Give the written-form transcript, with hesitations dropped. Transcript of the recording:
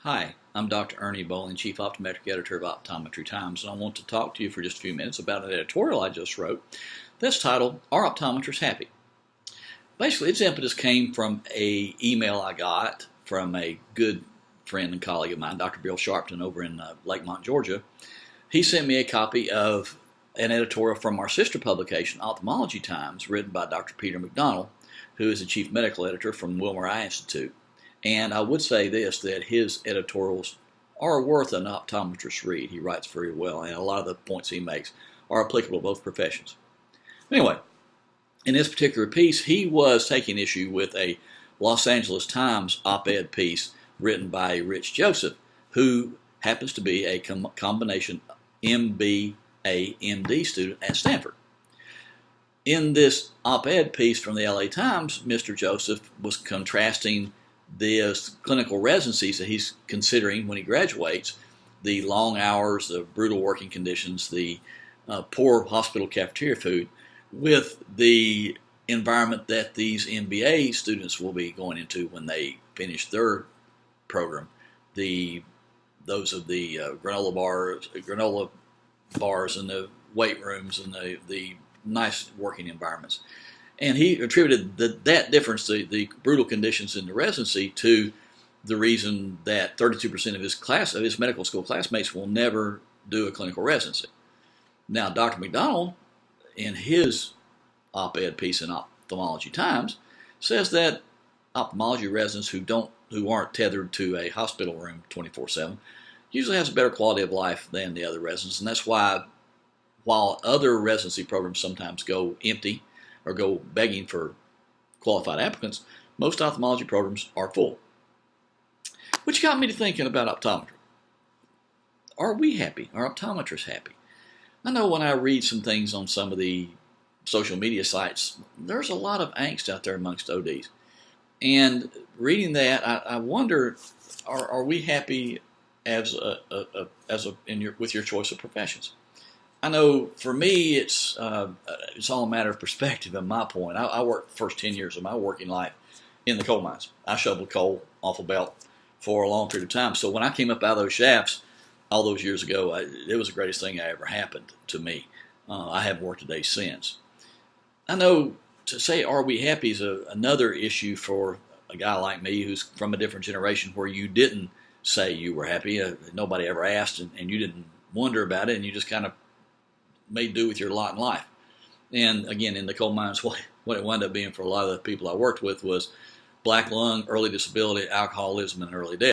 Hi, I'm Dr. Ernie Bowling, Chief Optometric Editor of Optometry Times, and I want to talk to you for just a few minutes about an editorial I just wrote that's titled, Are Optometrists Happy? Basically, its impetus came from an email I got from a good friend and colleague of mine, Dr. Bill Sharpton, over in Lakemont, Georgia. He sent me a copy of an editorial from our sister publication, Ophthalmology Times, written by Dr. Peter McDonald, who is the Chief Medical Editor from Wilmer Eye Institute. And I would say this, that his editorials are worth an optometrist read. He writes very well, and a lot of the points he makes are applicable to both professions. Anyway, in this particular piece, he was taking issue with a Los Angeles Times op-ed piece written by Rich Joseph, who happens to be a combination MBA, MD student at Stanford. In this op-ed piece from the LA Times, Mr. Joseph was contrasting the clinical residencies that he's considering when he graduates, the long hours, the brutal working conditions, the poor hospital cafeteria food, with the environment that these MBA students will be going into when they finish their program. Those of the granola bars and the weight rooms and the nice working environments. And he attributed that difference, the brutal conditions in the residency, to the reason that 32% of his medical school classmates will never do a clinical residency. Now, Dr. McDonald, in his op-ed piece in Ophthalmology Times, says that ophthalmology residents who aren't tethered to a hospital room 24/7 usually has a better quality of life than the other residents, and that's why, while other residency programs sometimes go empty or go begging for qualified applicants, most ophthalmology programs are full. Which got me to thinking about optometry. Are we happy? Are optometrists happy? I know when I read some things on some of the social media sites, there's a lot of angst out there amongst ODs. And reading that, I wonder, are we happy with your choice of professions? I know for me, it's all a matter of perspective and my point. I worked the first 10 years of my working life in the coal mines. I shoveled coal off a belt for a long period of time. So when I came up out of those shafts all those years ago, it was the greatest thing that ever happened to me. I haven't worked a day since. I know to say, are we happy, is another issue for a guy like me who's from a different generation where you didn't say you were happy. Nobody ever asked, and you didn't wonder about it, and you just kind of made do with your lot in life. And again, in the coal mines, what it wound up being for a lot of the people I worked with was black lung, early disability, alcoholism, and early death.